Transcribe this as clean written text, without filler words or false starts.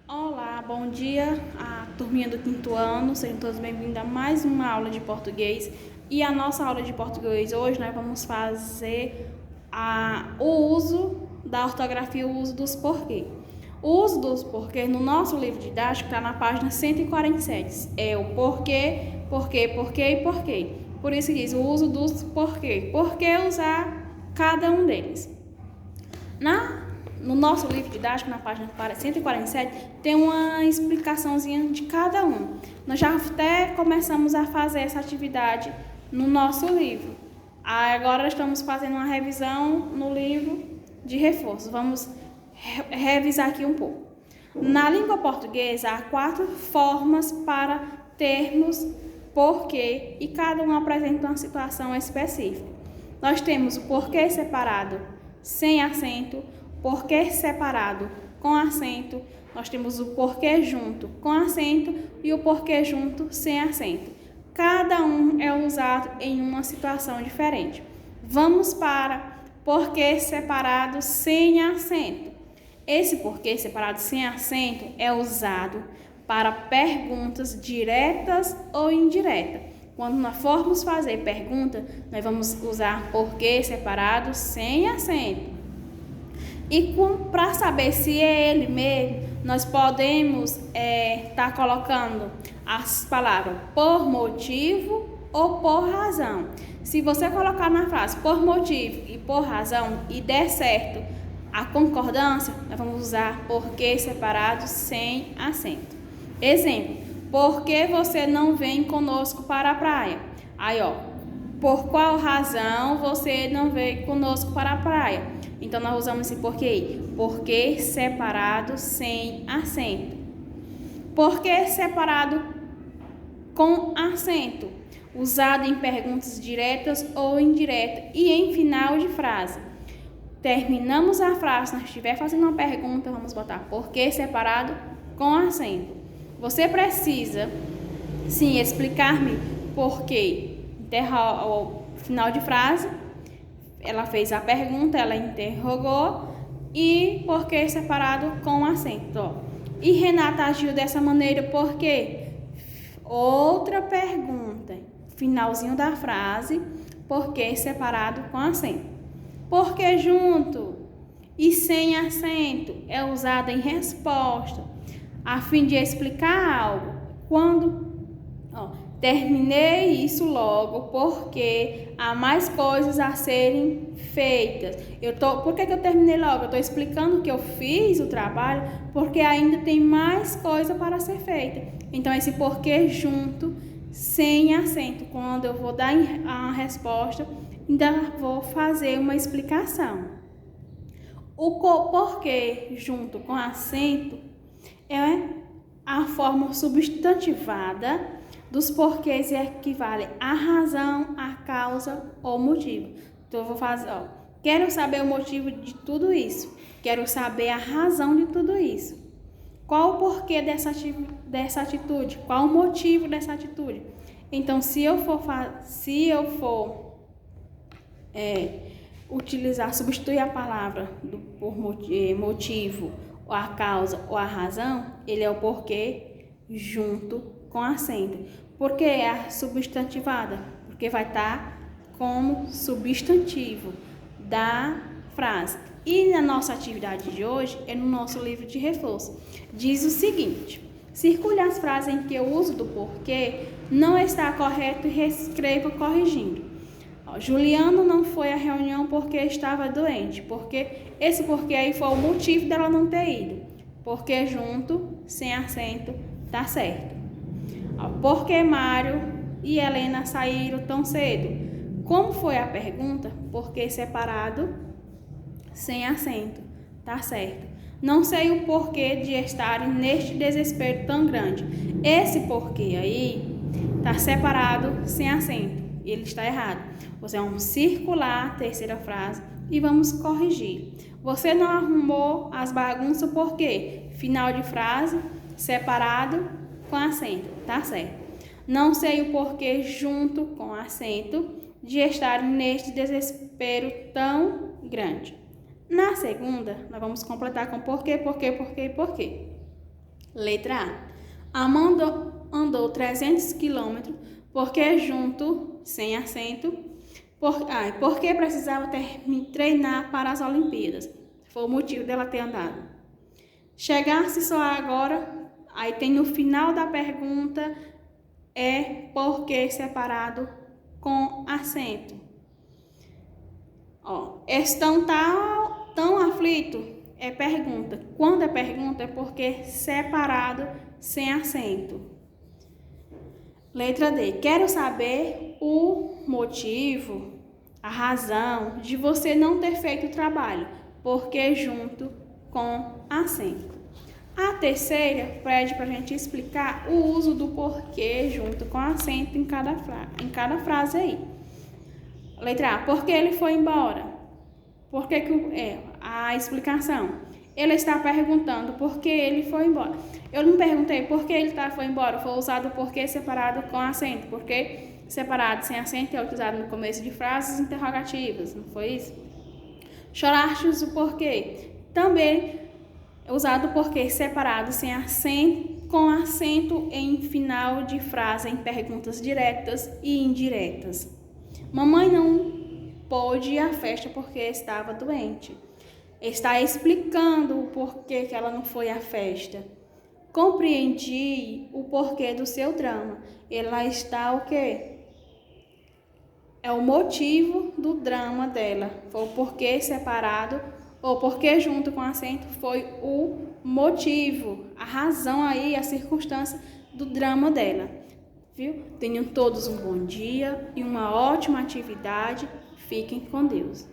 Olá, bom dia a turminha do quinto ano, sejam todos bem-vindos a mais uma aula de português. E a nossa aula de português hoje nós vamos fazer o uso da ortografia, o uso dos porquê. O uso dos porquê no nosso livro didático está na página 147. É o porquê, porquê, porquê e porquê. Por isso que diz o uso dos porquê. Por que usar cada um deles? No nosso livro didático, na página 147, tem uma explicaçãozinha de cada um. Nós já até começamos a fazer essa atividade no nosso livro. Agora estamos fazendo uma revisão no livro de reforço. Vamos revisar aqui um pouco. Na língua portuguesa, há 4 formas para termos porquê e cada um apresenta uma situação específica. Nós temos o porquê separado sem acento, porquê separado com acento, nós temos o porquê junto com acento e o porquê junto sem acento. Cada um é usado em uma situação diferente. Vamos para porquê separado sem acento. Esse porquê separado sem acento é usado para perguntas diretas ou indiretas. Quando nós formos fazer pergunta, nós vamos usar porquê separado sem acento. E para saber se é ele mesmo, nós podemos estar colocando as palavras por motivo ou por razão. Se você colocar na frase por motivo e por razão e der certo a concordância, nós vamos usar porquê separado sem acento. Exemplo, por que você não vem conosco para a praia? Aí, por qual razão você não vem conosco para a praia? Então, nós usamos esse porquê aí. Porquê separado sem acento. Porquê separado com acento. Usado em perguntas diretas ou indiretas e em final de frase. Terminamos a frase, se nós estiver fazendo uma pergunta, vamos botar porquê separado com acento. Você precisa, sim, explicar-me porquê. O final de frase. Ela fez a pergunta, ela interrogou e porquê separado com acento. E Renata agiu dessa maneira por quê? Outra pergunta, finalzinho da frase, porquê separado com acento. Porquê junto e sem acento é usada em resposta, a fim de explicar algo. Quando terminei isso logo porque há mais coisas a serem feitas. Por que eu terminei logo? Eu estou explicando que eu fiz o trabalho porque ainda tem mais coisa para ser feita. Então, esse porquê junto, sem acento. Quando eu vou dar a resposta, ainda vou fazer uma explicação. O porquê junto com acento é a forma substantivada dos porquês equivale à razão, à causa ou motivo. Então, eu vou fazer, quero saber o motivo de tudo isso. Quero saber a razão de tudo isso. Qual o porquê dessa atitude? Qual o motivo dessa atitude? Então, se eu for substituir a palavra por motivo, ou a causa ou a razão, ele é o porquê junto com acento. Por que é substantivada? Porque vai estar como substantivo da frase. E na nossa atividade de hoje, é no nosso livro de reforço. Diz o seguinte: circule as frases em que o uso do porquê não está correto e reescreva corrigindo. Juliano não foi à reunião porque estava doente. Porque esse porquê aí foi o motivo dela não ter ido. Porque junto, sem acento, tá certo. Por que Mário e Helena saíram tão cedo? Como foi a pergunta? Porquê separado, sem acento. Tá certo. Não sei o porquê de estarem neste desespero tão grande. Esse porquê aí tá separado, sem acento. Ele está errado. Você vamos circular, terceira frase, e vamos corrigir. Você não arrumou as bagunças por quê? Final de frase, separado, com acento, tá certo. Não sei o porquê junto com acento de estar neste desespero tão grande. Na segunda, nós vamos completar com porquê. Letra A. Amanda andou 300 quilômetros porque junto, sem acento, porque precisava treinar para as Olimpíadas. Foi o motivo dela ter andado. Chegar-se só agora, aí tem no final da pergunta, é porque separado com acento. Estão tão aflito, é pergunta. Quando é pergunta, é porque separado sem acento. Letra D. Quero saber o motivo, a razão de você não ter feito o trabalho, porque junto com acento. A terceira pede para a gente explicar o uso do porquê junto com acento em cada frase aí. Letra A. Porque ele foi embora? Por que a explicação? Ele está perguntando por que ele foi embora. Eu não perguntei por que ele foi embora. Foi usado o porquê separado com acento. Porque separado sem acento é utilizado no começo de frases interrogativas. Não foi isso? Chorastes o porquê. Também é usado o porquê separado sem acento, com acento em final de frase em perguntas diretas e indiretas. Mamãe não pôde ir à festa porque estava doente. Está explicando o porquê que ela não foi à festa. Compreendi o porquê do seu drama. Ela está o quê? É o motivo do drama dela. Foi o porquê separado ou porquê junto com acento foi o motivo, a razão aí, a circunstância do drama dela. Viu? Tenham todos um bom dia e uma ótima atividade. Fiquem com Deus.